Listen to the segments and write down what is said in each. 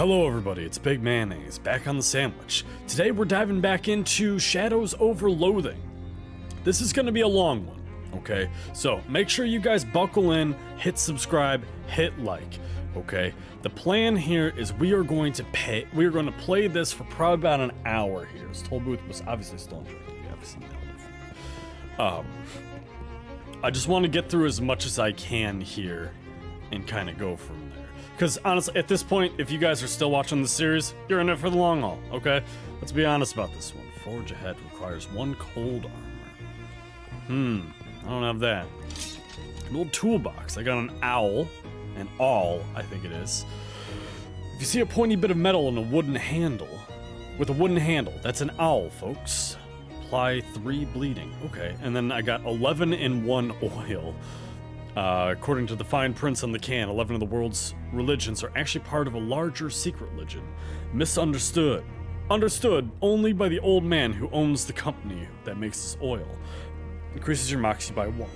Hello everybody, it's Bigmayonnaze, back on the sandwich. Today we're diving back into Shadows over Loathing. This is gonna be a long one, okay? So make sure you guys buckle in, hit subscribe, hit like, okay? The plan here is we are going to play this for probably about an hour here. This toll booth was obviously still interactive, you haven't seen that one before. I just want to get through as much as I can here and kind of go from there. Because honestly, at this point, if you guys are still watching the series, you're in it for the long haul, okay? Let's be honest about this one. Forge ahead requires 1 cold armor. I don't have that. An old toolbox. I got an owl. An awl, I think it is. If you see a pointy bit of metal and a wooden handle, with a wooden handle, that's an owl, folks. Apply 3 bleeding. Okay, and then I got 11 in 1 oil. According to the fine prints on the can, 11 of the world's religions are actually part of a larger secret religion. Misunderstood. Understood only by the old man who owns the company that makes this oil. Increases your moxie by 1.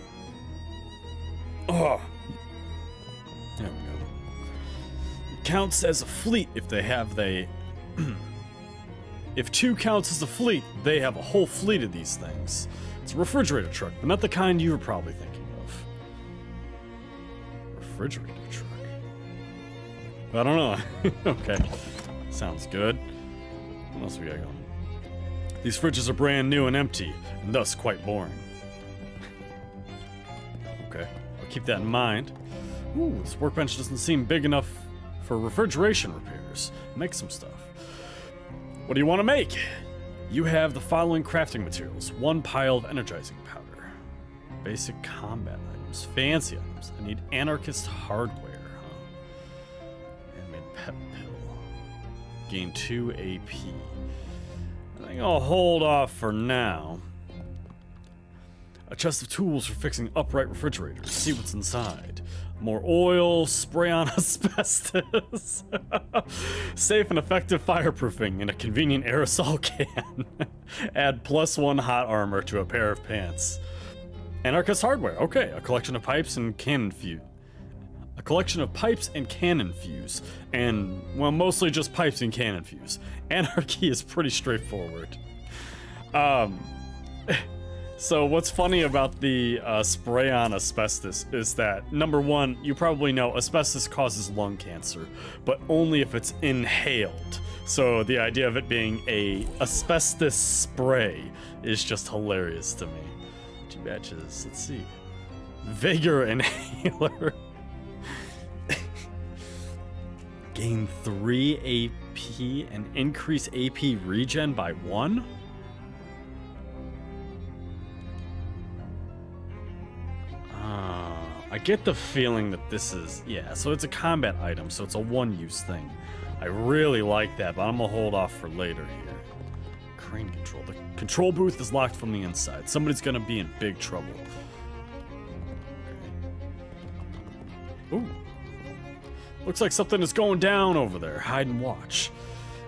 Oh. There we go. It counts as a fleet if they have If 2 counts as a fleet, they have a whole fleet of these things. It's a refrigerator truck, but not the kind you were probably thinking of. Refrigerator truck. I don't know. Okay. Sounds good. What else we got going? These fridges are brand new and empty, and thus quite boring. Okay. I'll keep that in mind. Ooh, this workbench doesn't seem big enough for refrigeration repairs. Make some stuff. What do you want to make? You have the following crafting materials. 1 pile of energizing powder. Basic combat items. Fancy items. I need anarchist hardware, huh? Handmade pep pill. Gain 2 AP. I think I'll hold off for now. A chest of tools for fixing upright refrigerators. See what's inside. More oil, spray on asbestos. Safe and effective fireproofing in a convenient aerosol can. Add +1 hot armor to a pair of pants. Anarchist hardware. Okay, a collection of pipes and cannon fuse. A collection of pipes and cannon fuse. And, well, mostly just pipes and cannon fuse. Anarchy is pretty straightforward. So what's funny about the spray on asbestos is that, number 1, you probably know asbestos causes lung cancer, but only if it's inhaled. So the idea of it being a asbestos spray is just hilarious to me. 2 batches, let's see. Vigor inhaler. Gain 3 AP and increase AP regen by 1? I get the feeling that this is, yeah, so it's a combat item, so it's a 1-use thing. I really like that, but I'm gonna hold off for later here. Crane control. The control booth is locked from the inside. Somebody's gonna be in big trouble. Okay. Ooh. Looks like something is going down over there. Hide and watch.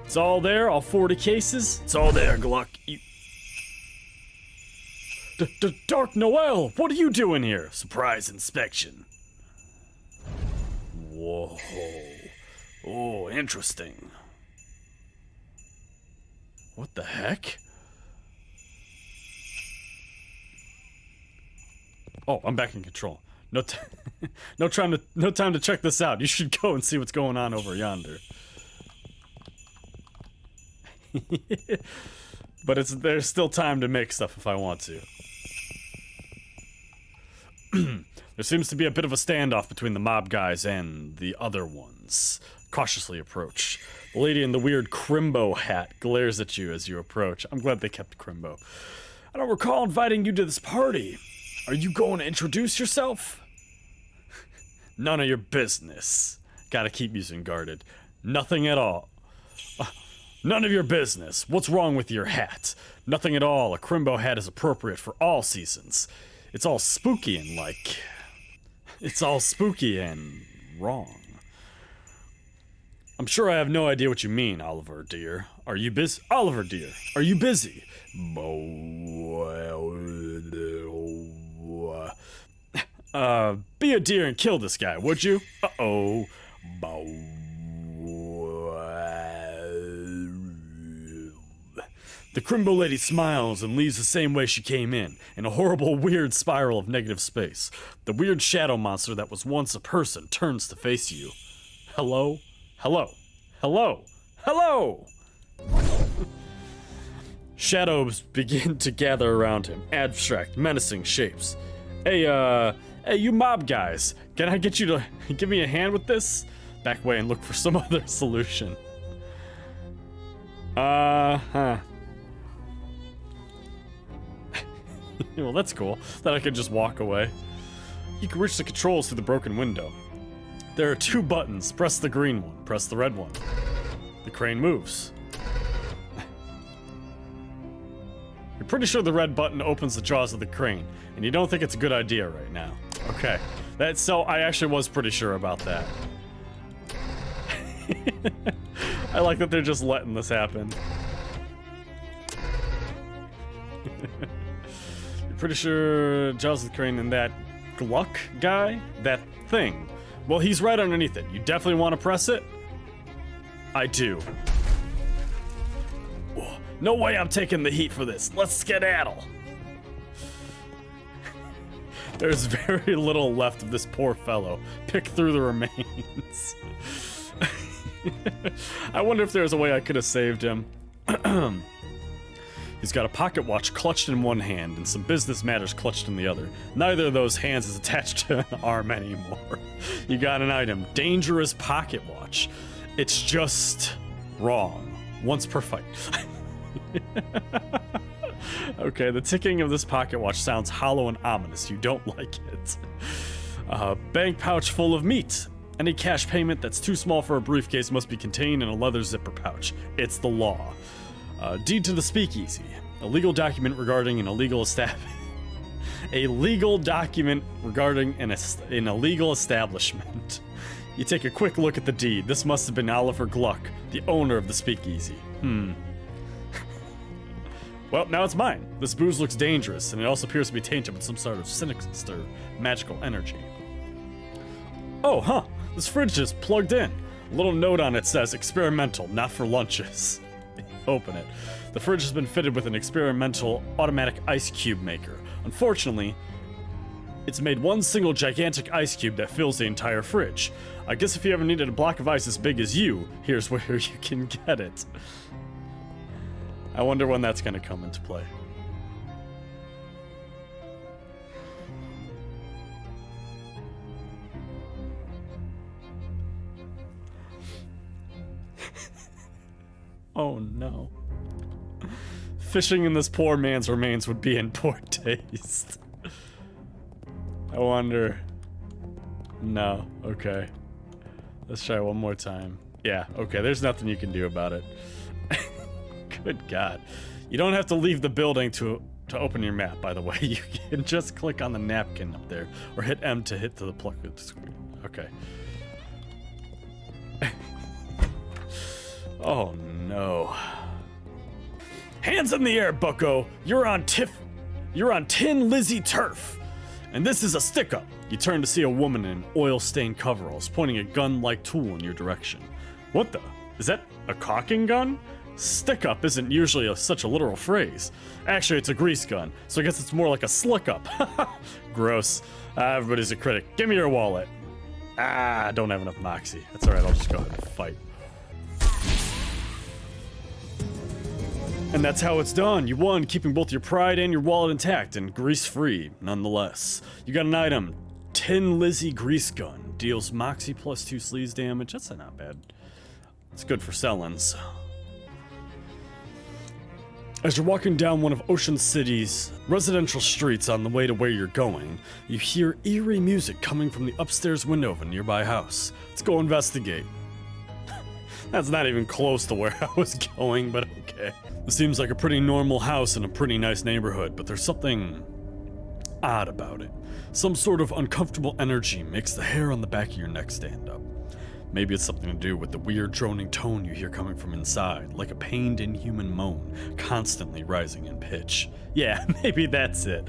It's all there, all 40 cases. It's all there, Gluck. Dark Noel, what are you doing here? Surprise inspection. Whoa. Oh, interesting. What the heck? Oh, I'm back in control. No time to check this out. You should go and see what's going on over yonder. But there's still time to make stuff if I want to. There seems to be a bit of a standoff between the mob guys and the other ones. Cautiously approach. The lady in the weird Crimbo hat glares at you as you approach. I'm glad they kept Crimbo. I don't recall inviting you to this party. Are you going to introduce yourself? None of your business. Gotta keep using guarded. Nothing at all. None of your business. What's wrong with your hat? Nothing at all. A Crimbo hat is appropriate for all seasons. It's all spooky and like... It's all spooky and wrong. I'm sure I have no idea what you mean, Oliver dear. Are you busy? Oliver dear, are you busy? Be a dear and kill this guy, would you? Uh-oh. The Crimbo Lady smiles and leaves the same way she came in a horrible, weird spiral of negative space. The weird shadow monster that was once a person turns to face you. Hello? Hello? Hello? Hello? Shadows begin to gather around him, abstract, menacing shapes. Hey, you mob guys, can I get you to give me a hand with this? Back away and look for some other solution. Well, that's cool. That I could just walk away. You can reach the controls through the broken window. There are 2 buttons. Press the green one. Press the red one. The crane moves. You're pretty sure the red button opens the jaws of the crane, and you don't think it's a good idea right now. Okay. So I actually was pretty sure about that. I like that they're just letting this happen. You're pretty sure jaws of the crane and that Gluck guy? That thing. Well, he's right underneath it. You definitely want to press it? I do. Oh, no way I'm taking the heat for this. Let's skedaddle. There's very little left of this poor fellow. Pick through the remains. I wonder if there's a way I could have saved him. He's got a pocket watch clutched in one hand and some business matters clutched in the other. Neither of those hands is attached to an arm anymore. You got an item. Dangerous pocket watch. It's just wrong. Once per fight. Okay, the ticking of this pocket watch sounds hollow and ominous. You don't like it. Bank pouch full of meat. Any cash payment that's too small for a briefcase must be contained in a leather zipper pouch. It's the law. Deed to the speakeasy. A legal document regarding an illegal establishment. A legal document regarding an illegal establishment. You take a quick look at the deed. This must have been Oliver Gluck, the owner of the speakeasy. Well, now it's mine. This booze looks dangerous, and it also appears to be tainted with some sort of sinister magical energy. Oh, huh. This fridge is plugged in. A little note on it says, experimental, not for lunches. Open it. The fridge has been fitted with an experimental automatic ice cube maker. Unfortunately, it's made one single gigantic ice cube that fills the entire fridge. I guess if you ever needed a block of ice as big as you, here's where you can get it. I wonder when that's gonna come into play. Oh no. Fishing in this poor man's remains would be in poor taste. I wonder. No, okay. Let's try one more time. Yeah, okay, there's nothing you can do about it. Good God. You don't have to leave the building to open your map, by the way. You can just click on the napkin up there, or hit M to hit to the plug of the screen. Okay. Oh no. Hands in the air, bucko. You're on Tin Lizzie turf. And this is a stick-up. You turn to see a woman in oil-stained coveralls pointing a gun-like tool in your direction. What the? Is that a caulking gun? Stick-up isn't usually such a literal phrase. Actually, it's a grease gun, so I guess it's more like a slick-up. Gross. Everybody's a critic. Give me your wallet. I don't have enough moxie. That's alright, I'll just go ahead and fight. And that's how it's done. You won, keeping both your pride and your wallet intact and grease-free, nonetheless. You got an item. Tin Lizzie Grease Gun. Deals moxie plus 2 sleaze damage. That's not bad. It's good for sellings. As you're walking down one of Ocean City's residential streets on the way to where you're going, you hear eerie music coming from the upstairs window of a nearby house. Let's go investigate. That's not even close to where I was going, but okay. This seems like a pretty normal house in a pretty nice neighborhood, but there's something odd about it. Some sort of uncomfortable energy makes the hair on the back of your neck stand up. Maybe it's something to do with the weird droning tone you hear coming from inside, like a pained inhuman moan, constantly rising in pitch. Yeah, maybe that's it.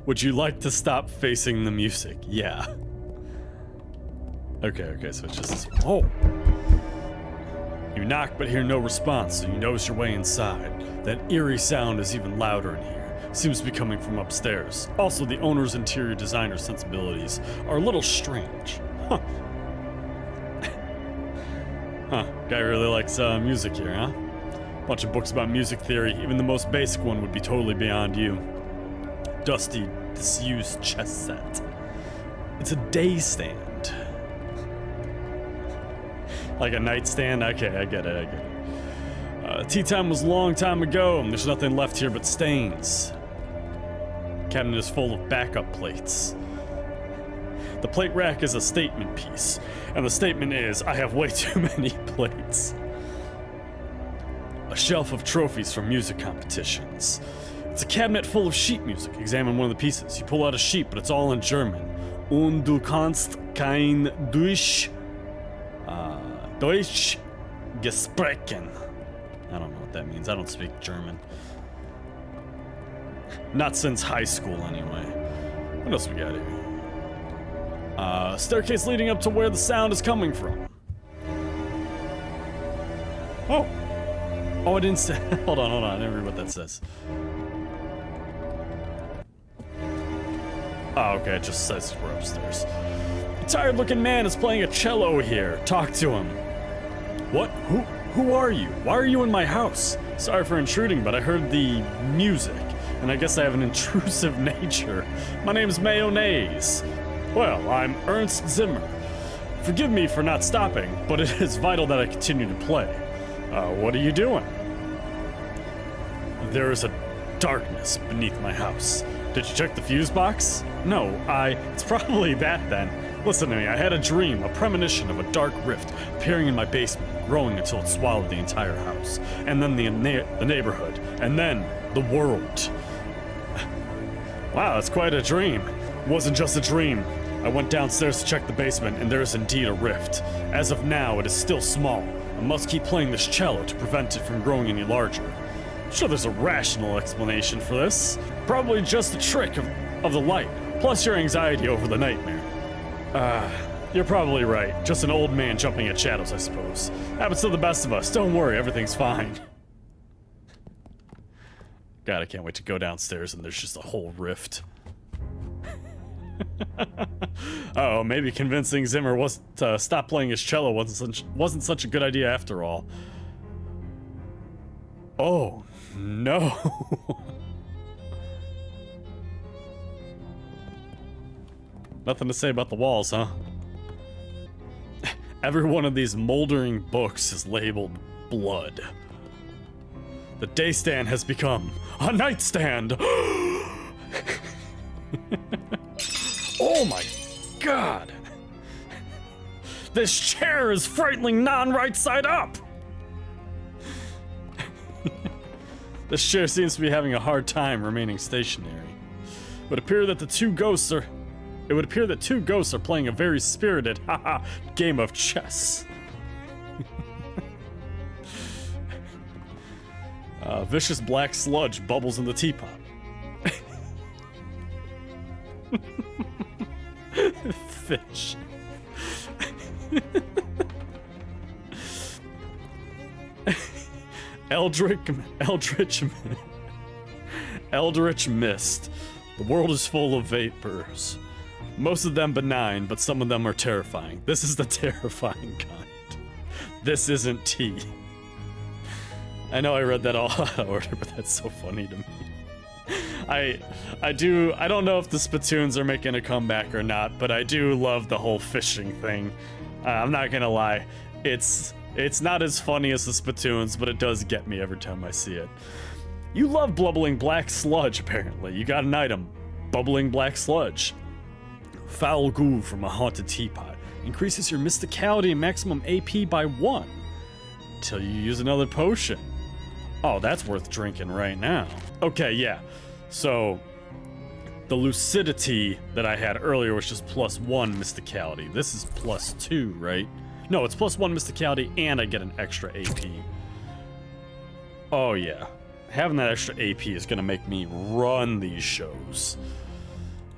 Would you like to stop facing the music? Yeah. Okay, so it's just this. Oh! You knock but hear no response, so you nose your way inside. That eerie sound is even louder in here. Seems to be coming from upstairs. Also, the owner's interior designer sensibilities are a little strange. Huh. Guy really likes music here, huh? Bunch of books about music theory. Even the most basic one would be totally beyond you. Dusty, disused chess set. It's a day stand. Like a nightstand? Okay, I get it. Tea time was a long time ago, and there's nothing left here but stains. The cabinet is full of backup plates. The plate rack is a statement piece, and the statement is, I have way too many plates. A shelf of trophies from music competitions. It's a cabinet full of sheet music. Examine one of the pieces. You pull out a sheet, but it's all in German. Und du kannst kein Deutsch gesprochen. I don't know what that means. I don't speak German. Not since high school, anyway. What else we got here? Staircase leading up to where the sound is coming from. Oh, I didn't say. Hold on. I didn't read what that says. Oh, okay, it just says we're upstairs. A tired-looking man is playing a cello here. Talk to him. What? Who are you? Why are you in my house? Sorry for intruding, but I heard the music, and I guess I have an intrusive nature. My name's Mayonnaise. Well, I'm Ernst Zimmer. Forgive me for not stopping, but it is vital that I continue to play. What are you doing? There is a darkness beneath my house. Did you check the fuse box? No, it's probably that then. Listen to me, I had a dream, a premonition of a dark rift appearing in my basement, growing until it swallowed the entire house, and then the neighborhood, and then the world. Wow, that's quite a dream. It wasn't just a dream. I went downstairs to check the basement, and there is indeed a rift. As of now, it is still small. I must keep playing this cello to prevent it from growing any larger. I'm sure there's a rational explanation for this. Probably just a trick of the light, plus your anxiety over the nightmare. You're probably right. Just an old man jumping at shadows, I suppose. Happens to the best of us. Don't worry, everything's fine. God, I can't wait to go downstairs and there's just a whole rift. Oh, maybe convincing Zimmer to stop playing his cello wasn't such a good idea after all. Oh, no. Nothing to say about the walls, huh? Every one of these moldering books is labeled blood. The day stand has become a nightstand. Oh my god. This chair is frighteningly non-right side up. This chair seems to be having a hard time remaining stationary. It would appear that two ghosts are playing a very spirited, game of chess. Vicious black sludge bubbles in the teapot. Fish. Eldritch mist. The world is full of vapors. Most of them benign, but some of them are terrifying. This is the terrifying kind. This isn't tea. I know I read that all out of order, but that's so funny to me. I don't know if the spittoons are making a comeback or not, but I do love the whole fishing thing. I'm not gonna lie. It's not as funny as the spittoons, but it does get me every time I see it. You love bubbling black sludge, apparently. You got an item. Bubbling black sludge. Foul goo from a haunted teapot. Increases your mysticality and maximum AP by 1. Until you use another potion. Oh, that's worth drinking right now. Okay, yeah. So, the lucidity that I had earlier was just +1 mysticality. This is +2, right? No, it's +1 mysticality and I get an extra AP. Oh yeah. Having that extra AP is gonna make me run these shows.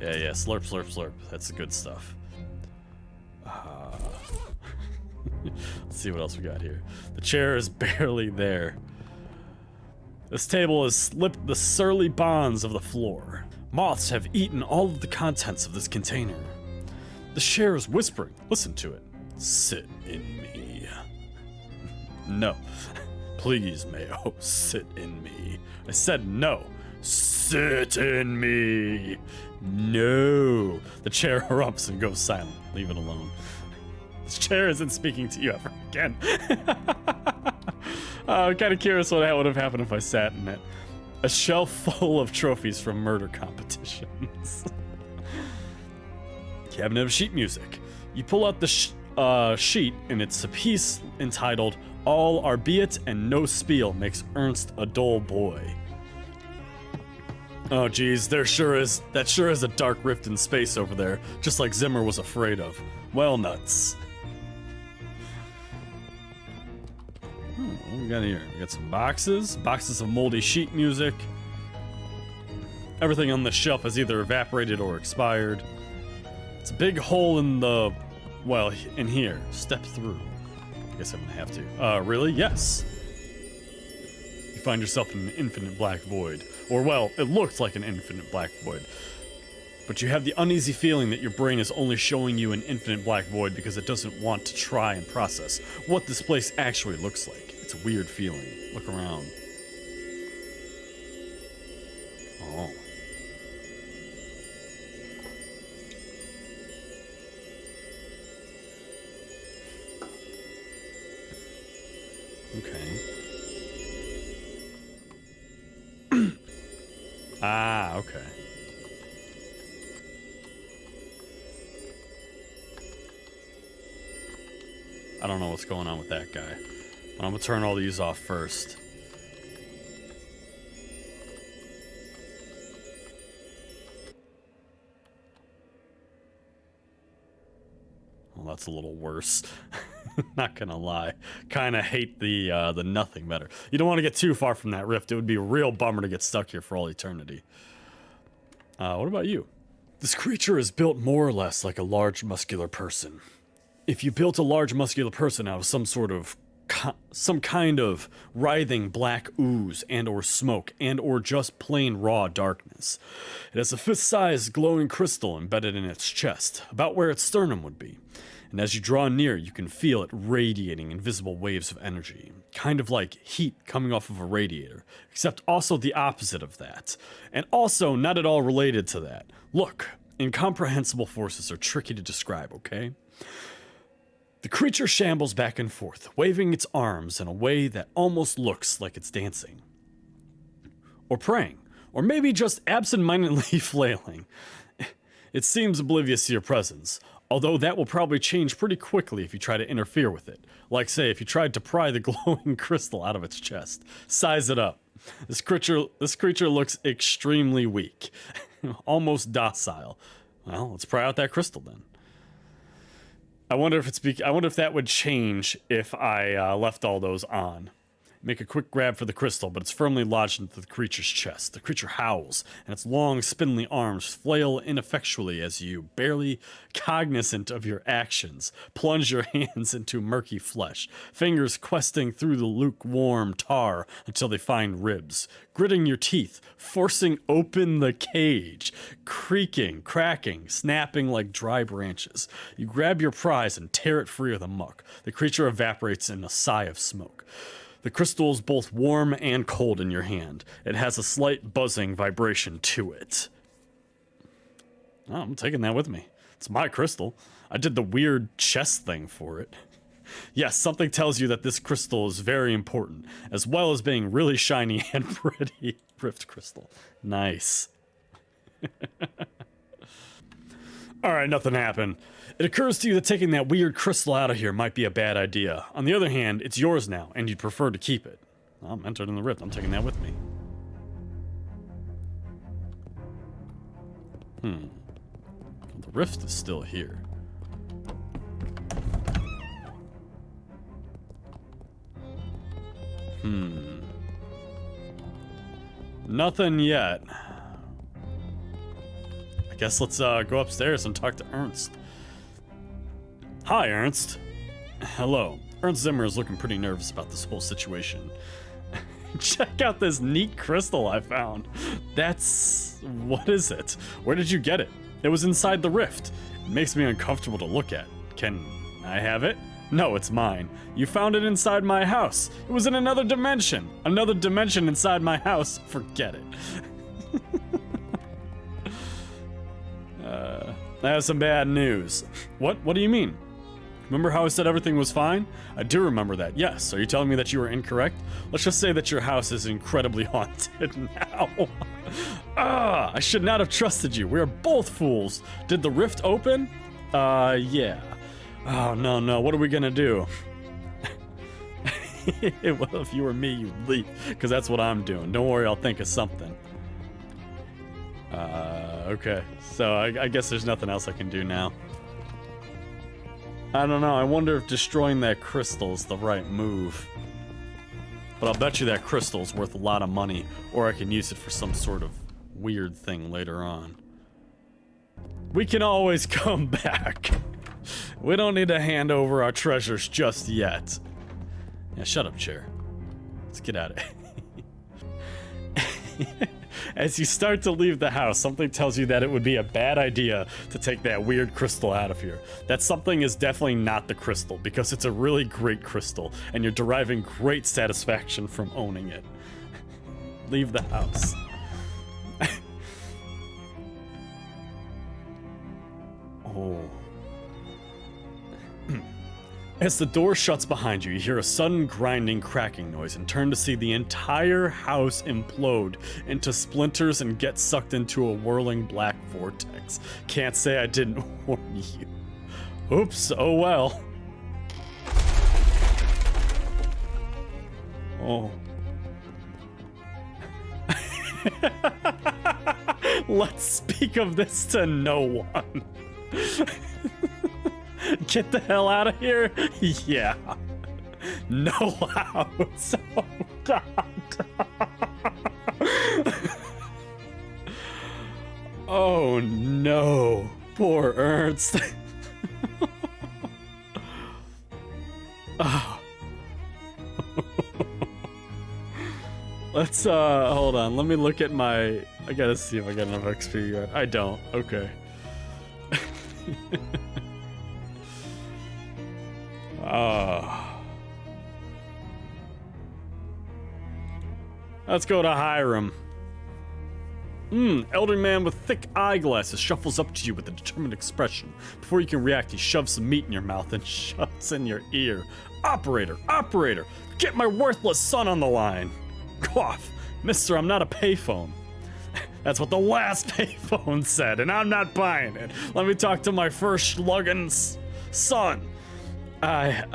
Yeah, slurp, slurp, slurp. That's the good stuff. Let's Let's see what else we got here. The chair is barely there. This table has slipped the surly bonds of the floor. Moths have eaten all of the contents of this container. The chair is whispering. Listen to it. Sit in me. No. Please, Mayo, sit in me. I said no. Sit in me. No. The chair erupts and goes silent. Leave it alone. This chair isn't speaking to you ever again. I'm kind of curious what would have happened if I sat in it. A shelf full of trophies from murder competitions. Cabinet of sheet music. You pull out the sheet, and it's a piece entitled "All Albeit and No Spiel Makes Ernst a Dull Boy." Oh geez, that sure is a dark rift in space over there, just like Zimmer was afraid of. Well, nuts. What do we got here? We got some boxes of moldy sheet music. Everything on the shelf has either evaporated or expired. It's a big hole in the, well, in here. Step through. I guess I'm gonna have to. Really? Yes. You find yourself in an infinite black void. Or, well, it looks like an infinite black void. But you have the uneasy feeling that your brain is only showing you an infinite black void because it doesn't want to try and process what this place actually looks like. It's a weird feeling. Look around. Oh. Okay. Ah, okay. I don't know what's going on with that guy. But I'm gonna turn all these off first. Well, that's a little worse. Not gonna lie. Kinda hate the nothing better. You don't want to get too far from that rift. It would be a real bummer to get stuck here for all eternity. What about you? This creature is built more or less like a large muscular person. If you built a large muscular person out of some kind of writhing black ooze and or smoke and or just plain raw darkness. It has a fist-sized glowing crystal embedded in its chest, about where its sternum would be. And as you draw near, you can feel it radiating invisible waves of energy, kind of like heat coming off of a radiator, except also the opposite of that, and also not at all related to that. Look, incomprehensible forces are tricky to describe, okay? The creature shambles back and forth, waving its arms in a way that almost looks like it's dancing. Or praying. Or maybe just absent-mindedly flailing. It seems oblivious to your presence, although that will probably change pretty quickly if you try to interfere with it. Like, say, if you tried to pry the glowing crystal out of its chest. Size it up. This creature looks extremely weak. Almost docile. Well, let's pry out that crystal then. I wonder if that would change if I left all those on. Make a quick grab for the crystal, but it's firmly lodged into the creature's chest. The creature howls, and its long, spindly arms flail ineffectually as you, barely cognizant of your actions, plunge your hands into murky flesh, fingers questing through the lukewarm tar until they find ribs, gritting your teeth, forcing open the cage, creaking, cracking, snapping like dry branches. You grab your prize and tear it free of the muck. The creature evaporates in a sigh of smoke. The crystal is both warm and cold in your hand. It has a slight buzzing vibration to it. Oh, I'm taking that with me. It's my crystal. I did the weird chest thing for it. Yes, something tells you that this crystal is very important, as well as being really shiny and pretty. Rift crystal. Nice. Alright, nothing happened. It occurs to you that taking that weird crystal out of here might be a bad idea. On the other hand, it's yours now, and you'd prefer to keep it. Well, I'm entered in the rift. I'm taking that with me. The rift is still here. Nothing yet. I guess let's go upstairs and talk to Ernst. Hi, Ernst. Hello. Ernst Zimmer is looking pretty nervous about this whole situation. Check out this neat crystal I found. What is it? Where did you get it? It was inside the rift. It makes me uncomfortable to look at. Can I have it? No, it's mine. You found it inside my house. It was in another dimension. Another dimension inside my house. Forget it. I have some bad news. What do you mean? Remember how I said everything was fine? I do remember that, yes. Are you telling me that you were incorrect? Let's just say that your house is incredibly haunted now. I should not have trusted you. We are both fools. Did the rift open? Yeah. Oh, no, what are we gonna do? Well, if you were me, you'd leave, because that's what I'm doing. Don't worry, I'll think of something. Okay. So I guess there's nothing else I can do now. I don't know, I wonder if destroying that crystal is the right move. But I'll bet you that crystal's worth a lot of money, or I can use it for some sort of weird thing later on. We can always come back. We don't need to hand over our treasures just yet. Yeah, shut up, chair. Let's get out of here. As you start to leave the house, something tells you that it would be a bad idea to take that weird crystal out of here. That something is definitely not the crystal, because it's a really great crystal, and you're deriving great satisfaction from owning it. Leave the house. Oh. As the door shuts behind you, you hear a sudden grinding, cracking noise and turn to see the entire house implode into splinters and get sucked into a whirling black vortex. Can't say I didn't warn you. Oops, oh well. Oh. Let's speak of this to no one. Get the hell out of here? Yeah. No house. Oh, God. Oh, no. Poor Ernst. Oh. Let's, hold on. Let me look at my... I gotta see if I got enough XP yet. I don't. Okay. Let's go to Hiram. Elderly man with thick eyeglasses shuffles up to you with a determined expression. Before you can react, he shoves some meat in your mouth and shoves in your ear. Operator, get my worthless son on the line. Cough. Mister, I'm not a payphone. That's what the last payphone said, and I'm not buying it. Let me talk to my first Schlugen's son. Bzz,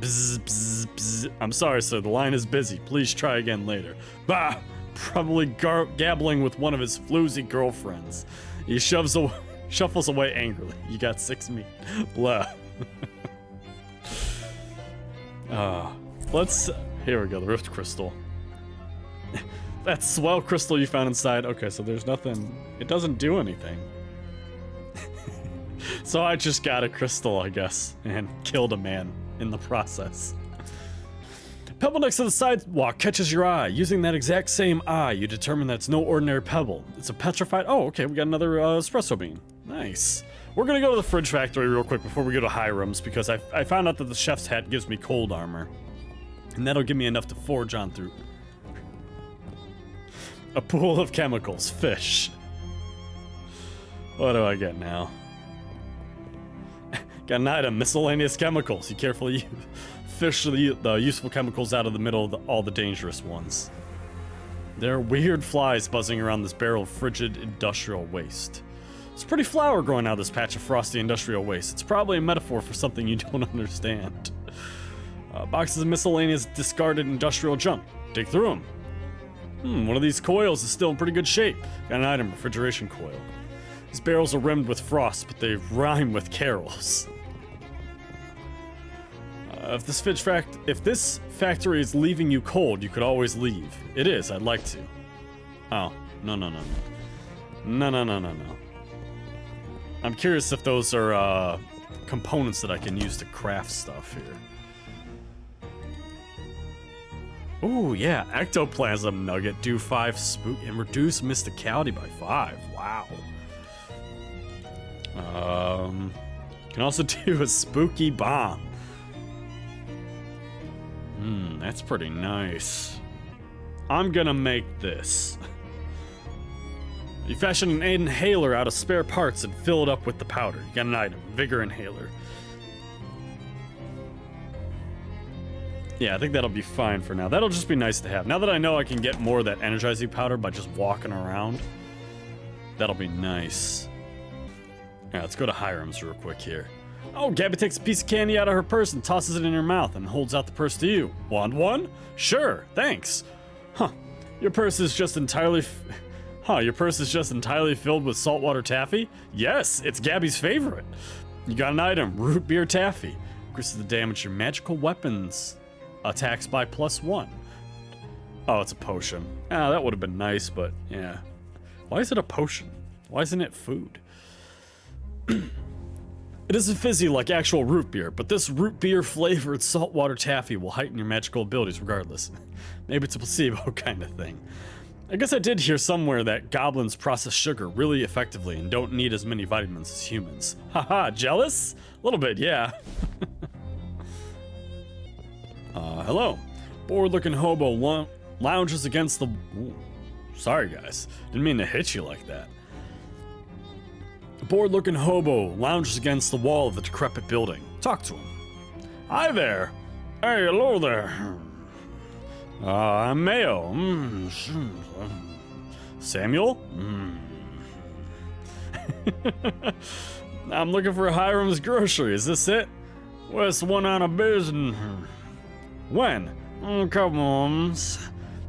bzz, bzz. I'm sorry, sir, the line is busy. Please try again later. Bah! Probably gabbling with one of his floozy girlfriends. He shuffles away angrily. You got 6 meat. Blah. Here we go, the Rift Crystal. That swell crystal you found inside. Okay, so there's nothing. It doesn't do anything. So I just got a crystal, I guess, and killed a man in the process. Pebble next to the sidewalk catches your eye. Using that exact same eye, you determine that it's no ordinary pebble. It's a petrified... Oh, okay, we got another espresso bean. Nice. We're gonna go to the fridge factory real quick before we go to Hiram's, because I found out that the chef's hat gives me cold armor. And that'll give me enough to forge on through. A pool of chemicals. Fish. What do I get now? Got an item, miscellaneous chemicals. You carefully fish the useful chemicals out of the middle of all the dangerous ones. There are weird flies buzzing around this barrel of frigid industrial waste. There's a pretty flower growing out of this patch of frosty industrial waste. It's probably a metaphor for something you don't understand. Boxes of miscellaneous discarded industrial junk. Dig through them. One of these coils is still in pretty good shape. Got an item, refrigeration coil. These barrels are rimmed with frost, but they rhyme with carols. If this factory is leaving you cold, you could always leave. It is, I'd like to. Oh, no. No. I'm curious if those are, components that I can use to craft stuff here. Ooh, yeah, ectoplasm nugget, do 5 spook and reduce mysticality by 5. Wow. Can also do a spooky bomb. That's pretty nice. I'm gonna make this. You fashion an inhaler out of spare parts and fill it up with the powder. You got an item, Vigor Inhaler. Yeah, I think that'll be fine for now. That'll just be nice to have. Now that I know I can get more of that energizing powder by just walking around, that'll be nice. Yeah, let's go to Hiram's real quick here. Oh, Gabby takes a piece of candy out of her purse and tosses it in her mouth and holds out the purse to you. Want one? Sure, thanks. Huh, your purse is just entirely filled with saltwater taffy? Yes, it's Gabby's favorite. You got an item, root beer taffy. Increases the damage your magical weapons attacks by +1. Oh, it's a potion. Ah, that would have been nice, but yeah. Why is it a potion? Why isn't it food? It isn't fizzy like actual root beer, but this root beer flavored saltwater taffy will heighten your magical abilities regardless. Maybe it's a placebo kind of thing. I guess I did hear somewhere that goblins process sugar really effectively and don't need as many vitamins as humans. Haha, jealous? A little bit, yeah. Hello. Bored-looking hobo lounges against the... Ooh, sorry, guys. Didn't mean to hit you like that. A bored-looking hobo lounges against the wall of the decrepit building. Talk to him. Hi there. Hey, hello there. I'm Mayo. Samuel? I'm looking for Hiram's Grocery. Is this it? Well, it's one on a business. When? A couple months.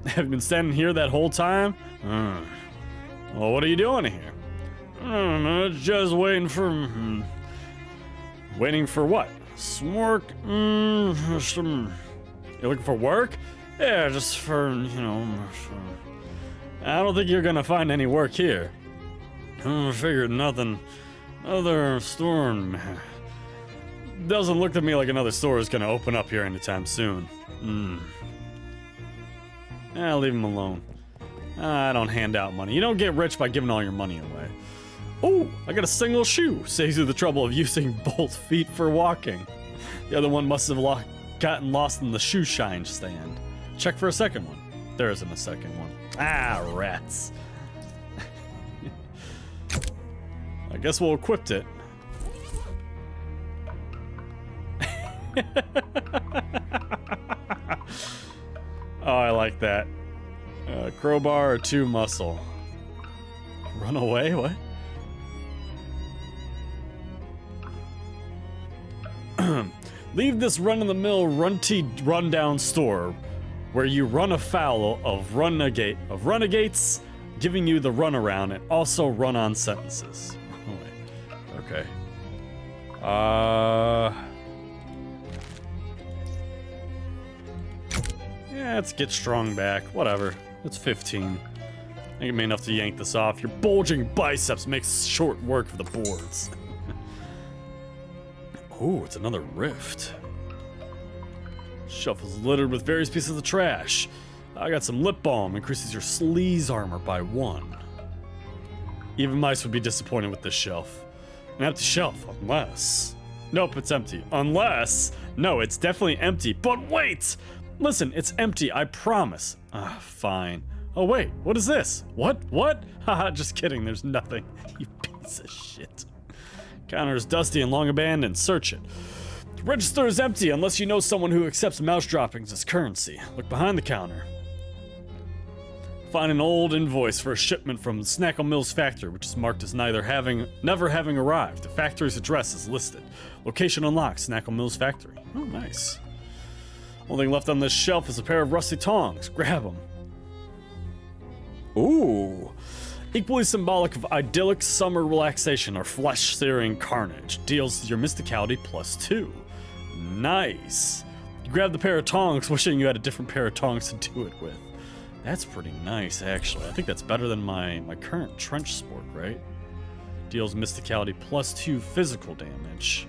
Have you been standing here that whole time? Well, what are you doing here? Just waiting for... Waiting for what? Some work? You're looking for work? Yeah, just for, you know... I don't think you're gonna find any work here. I figured nothing. Other store... Doesn't look to me like another store is gonna open up here anytime soon. Leave him alone. I don't hand out money. You don't get rich by giving all your money away. Oh, I got a single shoe. Saves you the trouble of using both feet for walking. The other one must have gotten lost in the shoe shine stand. Check for a second one. There isn't a second one. Ah, rats. I guess we'll equip it. Oh, I like that. Crowbar or 2 muscle. Run away? What? Leave this run-of-the-mill, rundown store where you run afoul of renegades, giving you the runaround and also run-on sentences. Oh, wait. Okay. Yeah, let's get strong back. Whatever. It's 15. I think it may enough to yank this off. Your bulging biceps makes short work of the boards. Oh, it's another rift. Shelf is littered with various pieces of trash. I got some lip balm. Increases your sleaze armor by 1. Even mice would be disappointed with this shelf. An empty shelf, unless... Nope, it's empty. Unless... No, it's definitely empty. But wait! Listen, it's empty, I promise. Fine. Oh wait, what is this? What? Haha, just kidding, there's nothing. You piece of shit. Counter is dusty and long abandoned. Search it. The register is empty unless you know someone who accepts mouse droppings as currency. Look behind the counter. Find an old invoice for a shipment from Snackle Mills factory, which is marked as never having arrived. The factory's address is listed. Location unlocked, Snackle Mills factory. Oh, nice. Only thing left on this shelf is a pair of rusty tongs. Grab them. Ooh. Equally symbolic of idyllic summer relaxation or flesh-searing carnage. Deals your mysticality +2. Nice. You grab the pair of tongs, wishing you had a different pair of tongs to do it with. That's pretty nice, actually. I think that's better than my current trench sport, right? Deals mysticality +2 physical damage.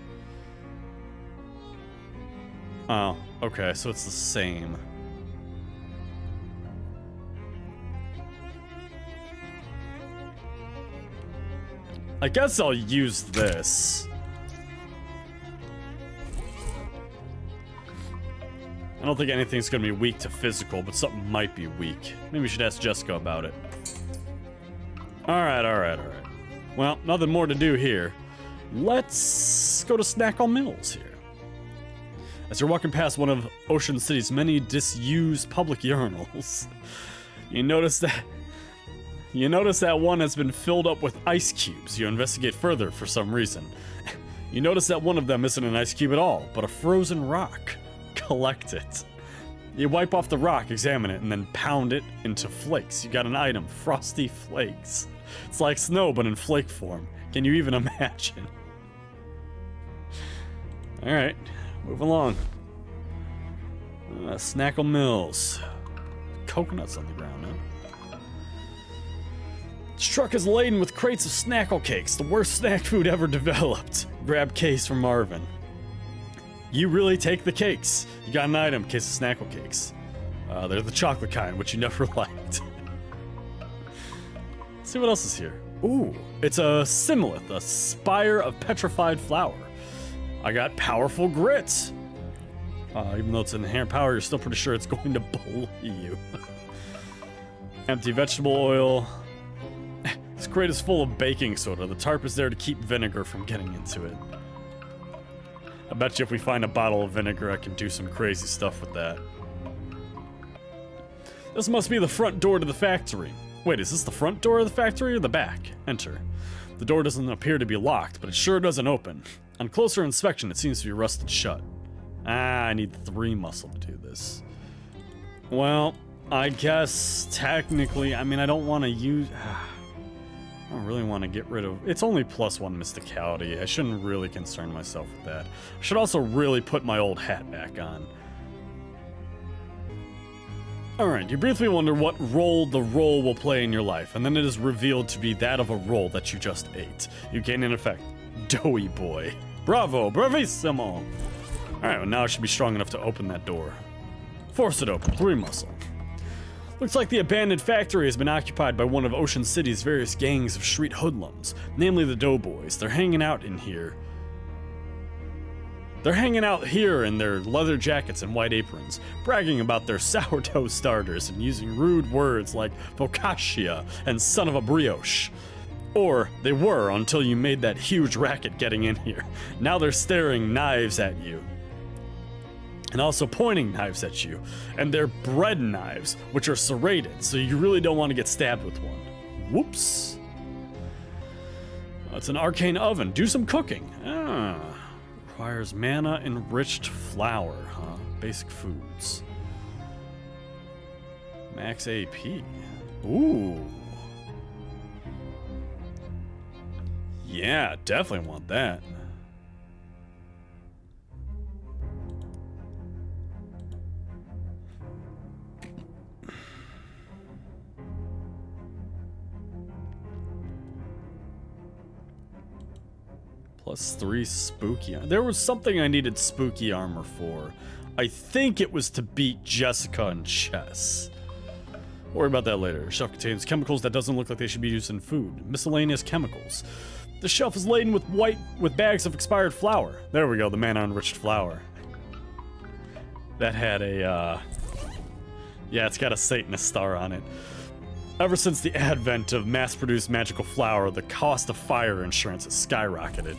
Oh, okay, so it's the same. I guess I'll use this. I don't think anything's gonna be weak to physical, but something might be weak. Maybe we should ask Jessica about it. Alright. Well, nothing more to do here. Let's go to Snackle Mills here. As you're walking past one of Ocean City's many disused public urinals, you notice that one has been filled up with ice cubes. You investigate further for some reason. You notice that one of them isn't an ice cube at all, but a frozen rock. Collect it. You wipe off the rock, examine it, and then pound it into flakes. You got an item, Frosty Flakes. It's like snow, but in flake form. Can you even imagine? Alright, move along. Snackle Mills. Coconuts on the ground, huh? This truck is laden with crates of Snackle Cakes, the worst snack food ever developed. Grab case from Marvin. You really take the cakes. You got an item, case of Snackle Cakes. They're the chocolate kind, which you never liked. Let's see what else is here. Ooh, it's a Similith, a spire of petrified flour. I got powerful grits. Even though it's an inherent power, you're still pretty sure it's going to bully you. Empty vegetable oil. This crate is full of baking soda. The tarp is there to keep vinegar from getting into it. I bet you if we find a bottle of vinegar, I can do some crazy stuff with that. This must be the front door to the factory. Wait, is this the front door of the factory or the back? Enter. The door doesn't appear to be locked, but it sure doesn't open. On closer inspection, it seems to be rusted shut. I need 3 muscle to do this. Well, I guess technically, I mean, I don't want to use... I don't really want to get rid of... It's only +1 mysticality. I shouldn't really concern myself with that. I should also really put my old hat back on. Alright, you briefly wonder what role the roll will play in your life, and then it is revealed to be that of a roll that you just ate. You gain in effect, Doughy Boy. Bravo, bravissimo! Alright, well now I should be strong enough to open that door. Force it open, 3 muscle. Looks like the abandoned factory has been occupied by one of Ocean City's various gangs of street hoodlums, namely the Doughboys. They're hanging out here in their leather jackets and white aprons, bragging about their sourdough starters and using rude words like focaccia and son of a brioche. Or they were until you made that huge racket getting in here. Now they're staring knives at you. And also pointing knives at you. And they're bread knives, which are serrated, so you really don't want to get stabbed with one. Whoops. It's an arcane oven. Do some cooking. Requires mana enriched flour, huh? Basic foods. Max AP. Ooh. Yeah, definitely want that. +3 spooky. There was something I needed spooky armor for. I think it was to beat Jessica in chess. Worry about that later. Shelf contains chemicals that doesn't look like they should be used in food. Miscellaneous chemicals. The shelf is laden with bags of expired flour. There we go, the mana enriched flour. That had a yeah, it's got a Satanist star on it. Ever since the advent of mass-produced magical flour, the cost of fire insurance has skyrocketed.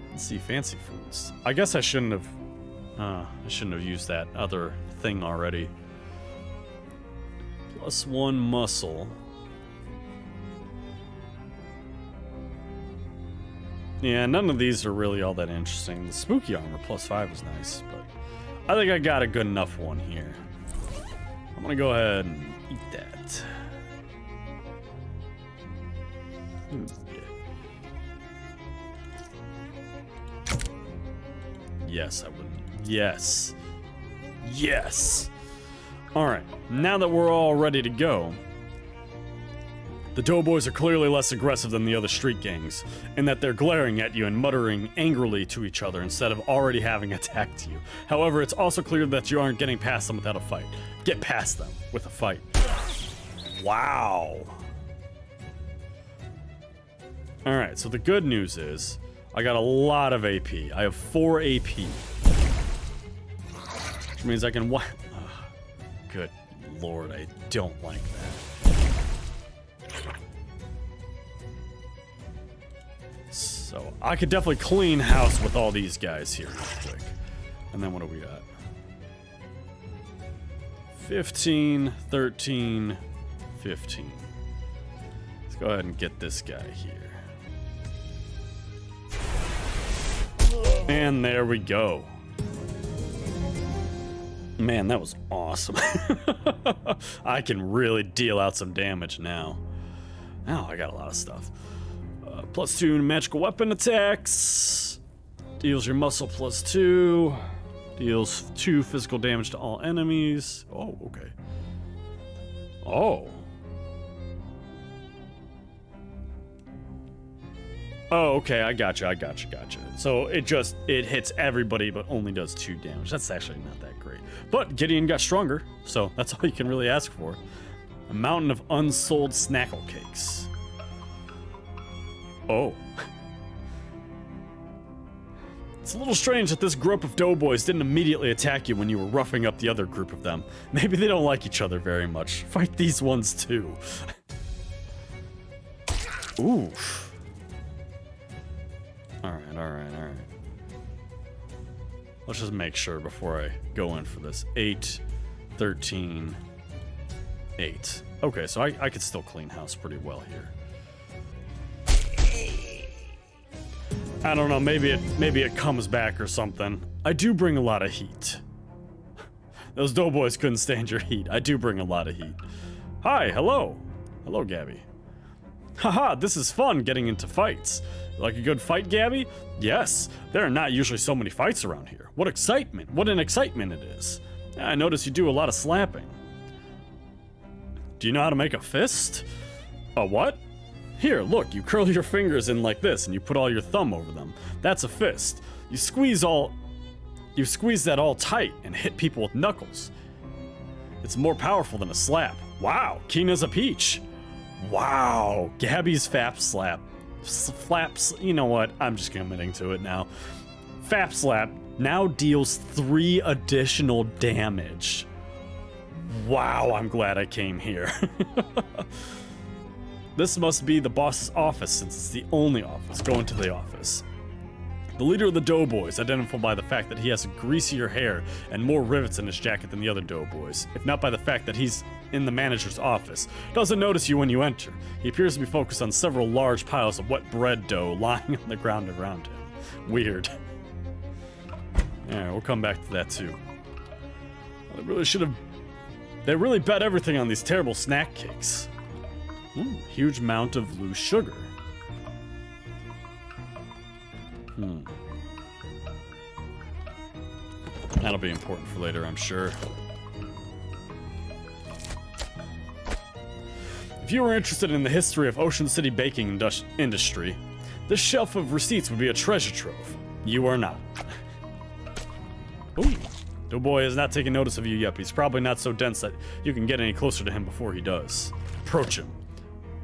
Let's see, fancy foods. I guess I shouldn't have used that other thing already. +1 muscle. Yeah, none of these are really all that interesting. The spooky armor +5 is nice, but I think I got a good enough one here. I'm gonna go ahead and eat that. Yes, I would. Yes. Yes! Alright, now that we're all ready to go, the Doughboys are clearly less aggressive than the other street gangs, in that they're glaring at you and muttering angrily to each other instead of already having attacked you. However, it's also clear that you aren't getting past them without a fight. Get past them with a fight. Wow. Alright, so the good news is I got a lot of AP. I have 4 AP. Which means I can good lord, I don't like that. So, I could definitely clean house with all these guys here real quick. And then what do we got? 15, 13, 15. Let's go ahead and get this guy here. And there we go. Man, that was awesome. I can really deal out some damage now. Oh, I got a lot of stuff. +2 magical weapon attacks. Deals your muscle +2. Deals 2 physical damage to all enemies. Oh, okay. Oh. Oh, okay, I gotcha. So it hits everybody, but only does 2 damage. That's actually not that great. But Gideon got stronger, so that's all you can really ask for. A mountain of unsold snackle cakes. Oh. It's a little strange that this group of doughboys didn't immediately attack you when you were roughing up the other group of them. Maybe they don't like each other very much. Fight these ones too. Oof. Alright. Let's just make sure before I go in for this. 8, 13, 8. Okay, so I could still clean house pretty well here. I don't know, maybe it comes back or something. I do bring a lot of heat. Those doughboys couldn't stand your heat. I do bring a lot of heat. Hi, hello. Hello, Gabby. Haha, this is fun getting into fights. Like a good fight, Gabby? Yes, there are not usually so many fights around here. What excitement, what an excitement it is. I notice you do a lot of slapping. Do you know how to make a fist? A what? Here, look, you curl your fingers in like this and you put all your thumb over them. That's a fist. You squeeze that all tight and hit people with knuckles. It's more powerful than a slap. Wow, keen as a peach. Wow, Gabby's Fap Slap. Flaps, you know what? I'm just committing to it now. Fap Slap now deals 3 additional damage. Wow, I'm glad I came here. This must be the boss's office since it's the only office. Go into the office. The leader of the doughboys, identified by the fact that he has greasier hair and more rivets in his jacket than the other doughboys, if not by the fact that he's in the manager's office, doesn't notice you when you enter. He appears to be focused on several large piles of wet bread dough lying on the ground around him. Weird. Yeah, we'll come back to that too. They really bet everything on these terrible snack cakes. Huge amount of loose sugar. That'll be important for later, I'm sure. If you were interested in the history of Ocean City baking industry, this shelf of receipts would be a treasure trove. You are not. Ooh. Doughboy has not taken notice of you yet, but he's probably not so dense that you can get any closer to him before he does. Approach him.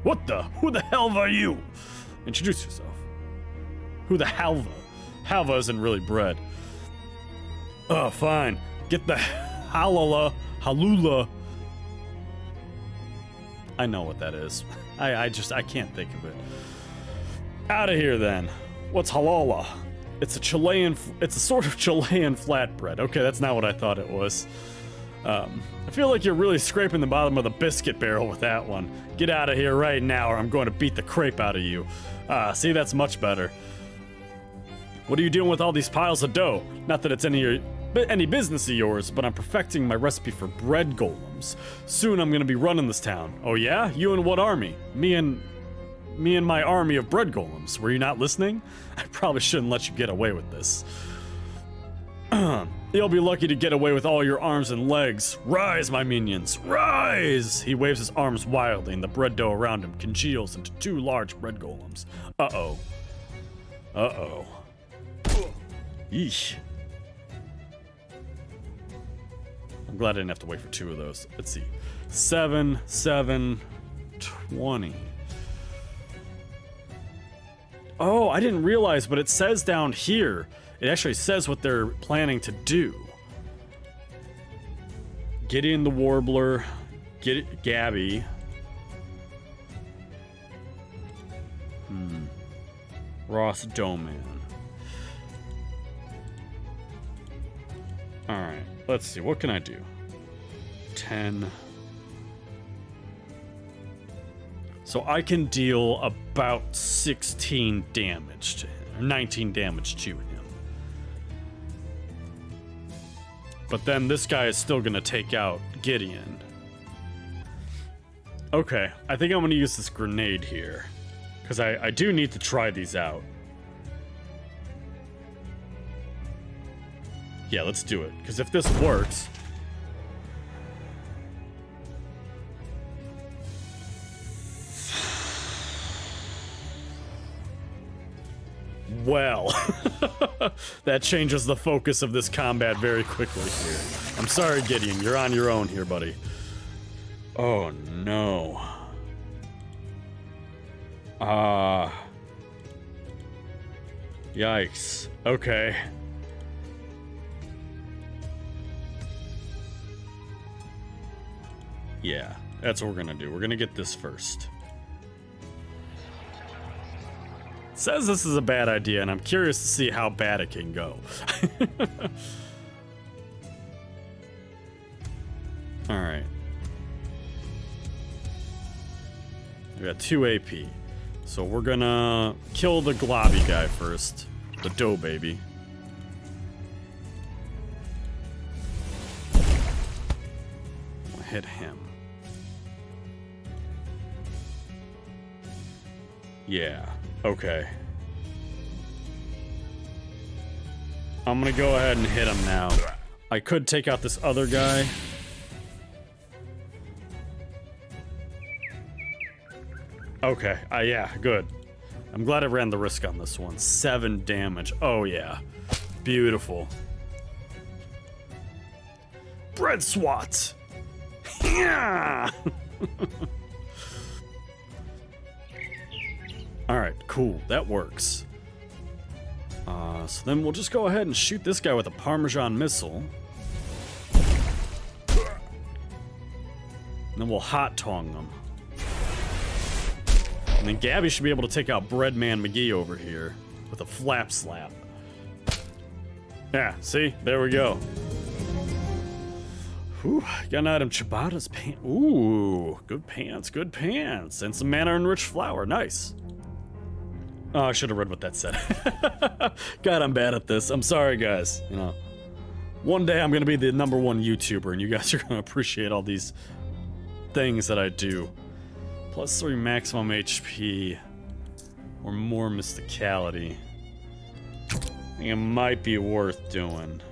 What the? Who the hell are you? Introduce yourself. Who the halva? Halva isn't really bread. Oh, fine. Get the halula. I know what that is. I can't think of it. Out of here then. What's halala? It's a sort of Chilean flatbread. Okay, that's not what I thought it was. I feel like you're really scraping the bottom of the biscuit barrel with that one. Get out of here right now or I'm going to beat the crepe out of you. See, that's much better. What are you doing with all these piles of dough? Not that it's any business of yours, but I'm perfecting my recipe for bread golems. Soon I'm gonna be running this town. Oh yeah? You and what army? Me and my army of bread golems. Were you not listening? I probably shouldn't let you get away with this. You'll be lucky to get away with all your arms and legs. Rise, my minions, rise! He waves his arms wildly and the bread dough around him congeals into 2 large bread golems. Uh-oh. Uh-oh. Yeesh. I'm glad I didn't have to wait for 2 of those. Let's see. 7, 7, 20. Oh, I didn't realize, but it says down here. It actually says what they're planning to do. Gideon the Warbler, Gabby. Ross Doman. Alright, let's see. What can I do? 10. So I can deal about 16 damage to him, or 19 damage to him. But then this guy is still gonna take out Gideon. Okay, I think I'm gonna use this grenade here. Because I do need to try these out. Yeah, let's do it. Because if this works... Well, that changes the focus of this combat very quickly here. I'm sorry, Gideon. You're on your own here, buddy. Oh, no. Yikes. Okay. Yeah, that's what we're gonna do. We're gonna get this first. Says this is a bad idea, and I'm curious to see how bad it can go. Alright. We got 2 AP. So we're gonna kill the globby guy first. The dough baby. We'll hit him. Yeah. Okay. I'm gonna go ahead and hit him now. I could take out this other guy. Okay, yeah, good. I'm glad I ran the risk on this one. 7 damage. Oh, yeah. Beautiful. Bread swat! Yeah! Alright, cool. That works. So then we'll just go ahead and shoot this guy with a Parmesan missile. And then we'll hot tong them. And then Gabby should be able to take out Breadman McGee over here with a flap slap. Yeah, see? There we go. Whew, got an item, Ciabatta's pants. Ooh, good pants, good pants. And some mana-enriched flour, nice. Oh, I should have read what that said. God, I'm bad at this. I'm sorry, guys. You know, one day I'm gonna be the #1 YouTuber, and you guys are gonna appreciate all these things that I do. +3 maximum HP, or more mysticality. I think it might be worth doing.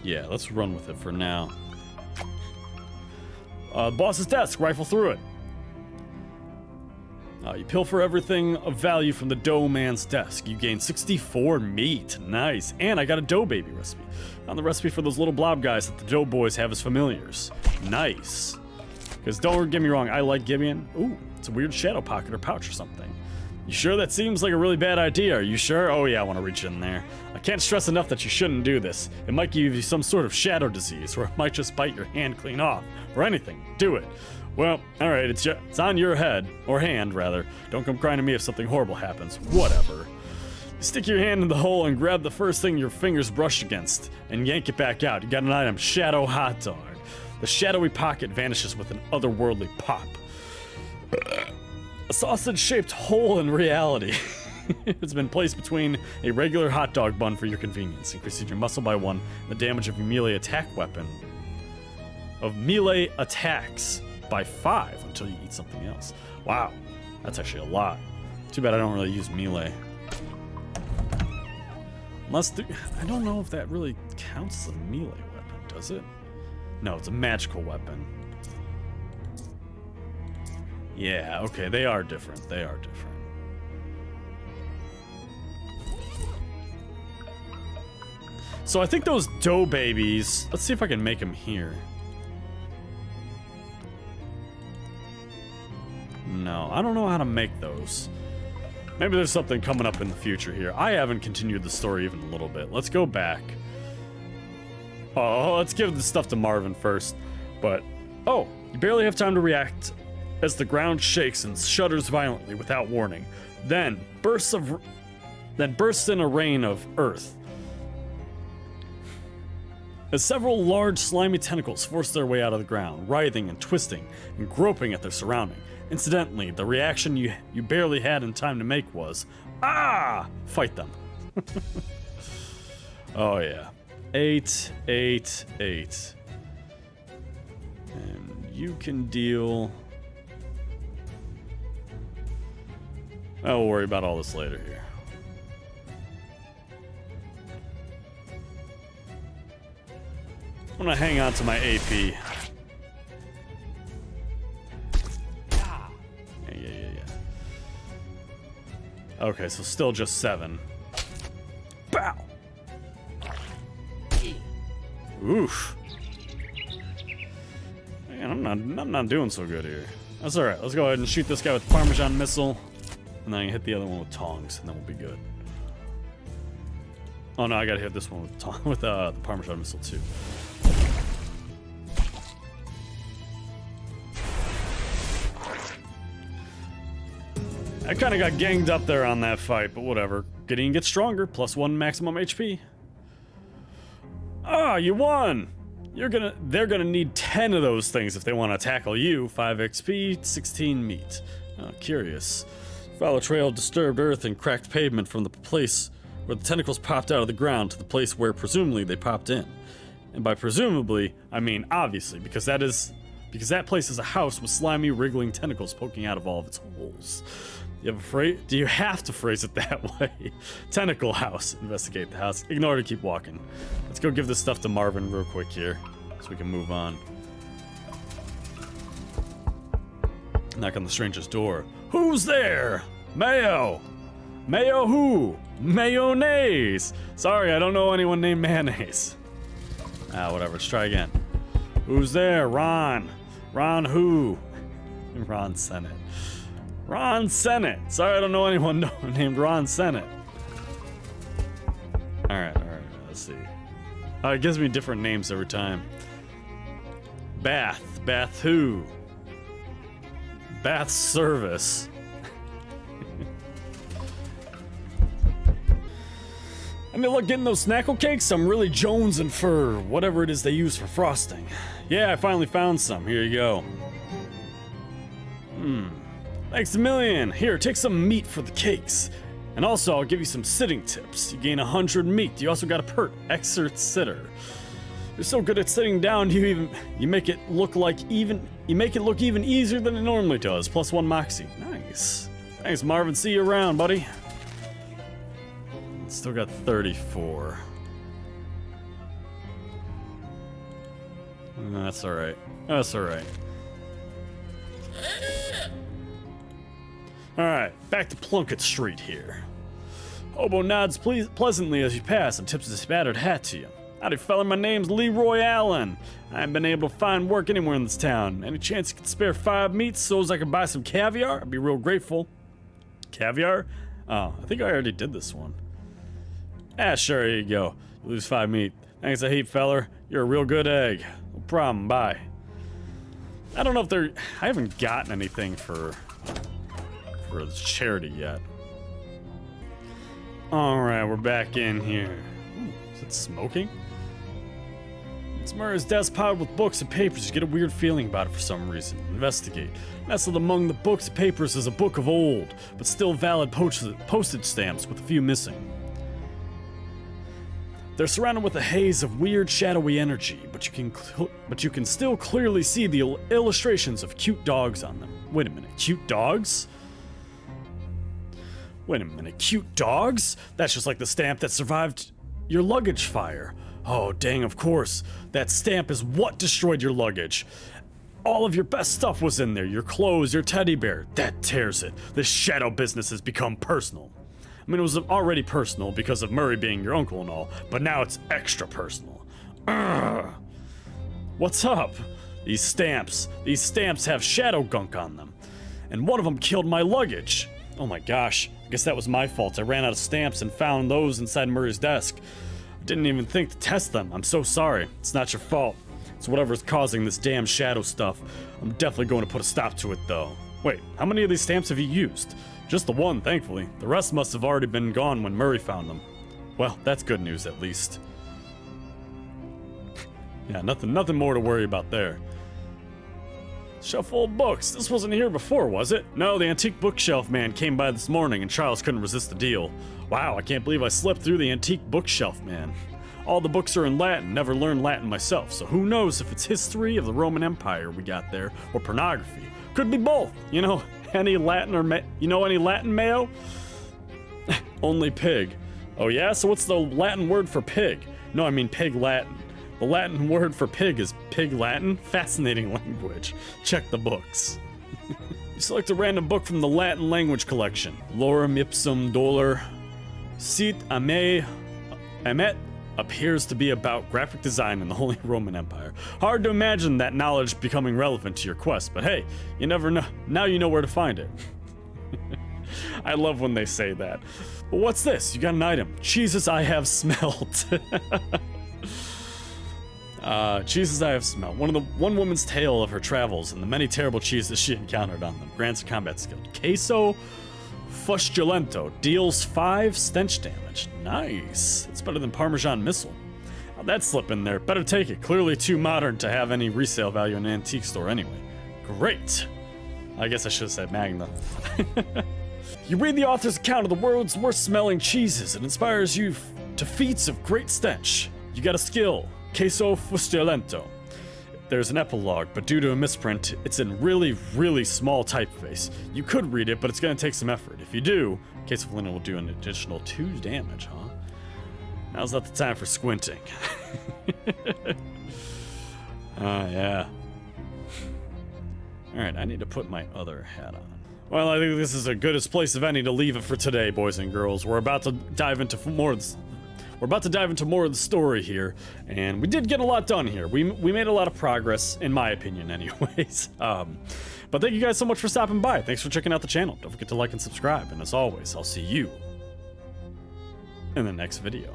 Yeah, let's run with it for now. Boss's desk, rifle through it. You pilfer everything of value from the dough man's desk. You gain 64 meat. Nice. And I got a dough baby recipe. Found the recipe for those little blob guys that the dough boys have as familiars. Nice. Because don't get me wrong, I like Gideon. Ooh, it's a weird shadow pocket or pouch or something. You sure that seems like a really bad idea? Are you sure? Oh yeah, I want to reach in there. I can't stress enough that you shouldn't do this. It might give you some sort of shadow disease, or it might just bite your hand clean off, or anything. Do it. Well, alright, it's on your head, or hand, rather. Don't come crying to me if something horrible happens. Whatever. You stick your hand in the hole and grab the first thing your fingers brush against, and yank it back out. You got an item, Shadow Hot Dog. The shadowy pocket vanishes with an otherworldly pop. A sausage-shaped hole in reality. It's been placed between a regular hot dog bun for your convenience, increasing your muscle by 1, and the damage of your melee attack weapon. Of melee attacks by 5 until you eat something else. Wow, that's actually a lot. Too bad I don't really use melee. Unless I don't know if that really counts as a melee weapon, does it? No, it's a magical weapon. Yeah, okay, they are different. They are different. So I think those dough babies, let's see if I can make them here. no. I don't know how to make those. Maybe there's something coming up in the future here. I haven't continued the story even a little bit. Let's go back. Oh, let's give this stuff to Marvin first. But, oh, you barely have time to react as the ground shakes and shudders violently without warning. Then bursts in a rain of earth. As several large slimy tentacles force their way out of the ground, writhing and twisting and groping at their surrounding. Incidentally, the reaction you barely had in time to make was, ah! Fight them. Oh yeah. 8, 8, 8. And you can deal... I'll worry about all this later here. I'm gonna hang on to my AP. Yeah. Okay, so still just 7. Bow! Oof. Man, I'm not doing so good here. That's alright, let's go ahead and shoot this guy with the Parmesan missile. And then I can hit the other one with tongs, and then we'll be good. Oh no, I gotta hit this one with the Parmesan missile too. I kind of got ganged up there on that fight, but whatever. Gideon gets stronger, +1 maximum HP. Ah, you won! They're gonna need 10 of those things if they want to tackle you. 5 XP, 16 meat. Oh, curious. Follow a trail of disturbed earth and cracked pavement from the place where the tentacles popped out of the ground to the place where presumably they popped in. And by presumably, I mean obviously, because that place is a house with slimy, wriggling tentacles poking out of all of its holes. Do you have to phrase it that way? Tentacle house. Investigate the house. Ignore it, keep walking. Let's go give this stuff to Marvin real quick here, so we can move on. Knock on the stranger's door. Who's there? Mayo! Mayo who? Mayonnaise! Sorry, I don't know anyone named Mayonnaise. Ah, whatever, let's try again. Who's there? Ron. Ron who? Ron Sennett. Ron Sennett. Sorry, I don't know anyone named Ron Sennett. Alright, let's see. Oh, it gives me different names every time. Bath. Bath who? Bath service. I mean, look, getting those snackle cakes, I'm really jonesing for whatever it is they use for frosting. Yeah, I finally found some. Here you go. Thanks a million. Here, take some meat for the cakes. And also, I'll give you some sitting tips. You gain 100 meat. You also got a perk, Expert Sitter. You're so good at sitting down, you make it look even easier than it normally does. +1 moxie. Nice. Thanks, Marvin. See you around, buddy. Still got 34. That's alright. That's alright. Alright, back to Plunkett Street here. Hobo nods pleasantly as you pass and tips his battered hat to you. Howdy, fella, my name's Leroy Allen. I haven't been able to find work anywhere in this town. Any chance you could spare 5 meats so as I could buy some caviar? I'd be real grateful. Caviar? Oh, I think I already did this one. Ah, sure, here you go. You lose 5 meat. Thanks a heap, feller. You're a real good egg. No problem, bye. I don't know if I haven't gotten anything for charity yet. Alright, we're back in here. Ooh, is it smoking? It's Murray's desk piled with books and papers. You get a weird feeling about it for some reason. Investigate. Nestled among the books and papers is a book of old, but still valid postage stamps with a few missing. They're surrounded with a haze of weird, shadowy energy, but you can still clearly see the illustrations of cute dogs on them. Wait a minute, cute dogs? Wait a minute, cute dogs? That's just like the stamp that survived your luggage fire. Oh, dang, of course. That stamp is what destroyed your luggage. All of your best stuff was in there. Your clothes, your teddy bear. That tears it. This shadow business has become personal. I mean, it was already personal because of Murray being your uncle and all, but now it's extra personal. Urgh. What's up? These stamps have shadow gunk on them. and one of them killed my luggage. Oh my gosh, I guess that was my fault. I ran out of stamps and found those inside Murray's desk. I didn't even think to test them. I'm so sorry. It's not your fault. It's whatever's causing this damn shadow stuff. I'm definitely going to put a stop to it though. Wait, how many of these stamps have you used? Just the one, thankfully. The rest must have already been gone when Murray found them. Well, that's good news at least. Yeah, nothing more to worry about there. Shelf full of books. This wasn't here before, was it? No, the antique bookshelf man came by this morning and Charles couldn't resist the deal. Wow, I can't believe I slept through the antique bookshelf man. All the books are in Latin, never learned Latin myself, so who knows if it's history of the Roman Empire we got there, or pornography. Could be both. You know, any Latin or any Latin, Mayo? Only pig. Oh yeah, so what's the Latin word for pig? No, I mean pig Latin. The Latin word for pig is pig Latin. Fascinating language. Check the books. You select a random book from the Latin language collection. Lorem ipsum dolor. Sit amet appears to be about graphic design in the Holy Roman Empire. Hard to imagine that knowledge becoming relevant to your quest, but hey, you never know. Now you know where to find it. I love when they say that. But what's this? You got an item. Jesus, I have smelt. Cheeses I have smelt. One woman's tale of her travels and the many terrible cheeses she encountered on them. Grants a combat skill. Queso Fusculento deals 5 stench damage. Nice. It's better than Parmesan Missile. How'd that slip in there? Better take it. Clearly too modern to have any resale value in an antique store anyway. Great. I guess I should have said Magna. You read the author's account of the world's worst smelling cheeses. It inspires you to feats of great stench. You got a skill. Queso Fusculento. There's an epilogue, but due to a misprint, it's in really, really small typeface. You could read it, but it's gonna take some effort. If you do, Queso Fusculento will do an additional 2 damage, huh? Now's not the time for squinting. Yeah. Alright, I need to put my other hat on. Well, I think this is the goodest place of any to leave it for today, boys and girls. We're about to dive into more of this. We're about to dive into more of the story here, and we did get a lot done here. We made a lot of progress, in my opinion, anyways. But thank you guys so much for stopping by. Thanks for checking out the channel. Don't forget to like and subscribe, and as always, I'll see you in the next video.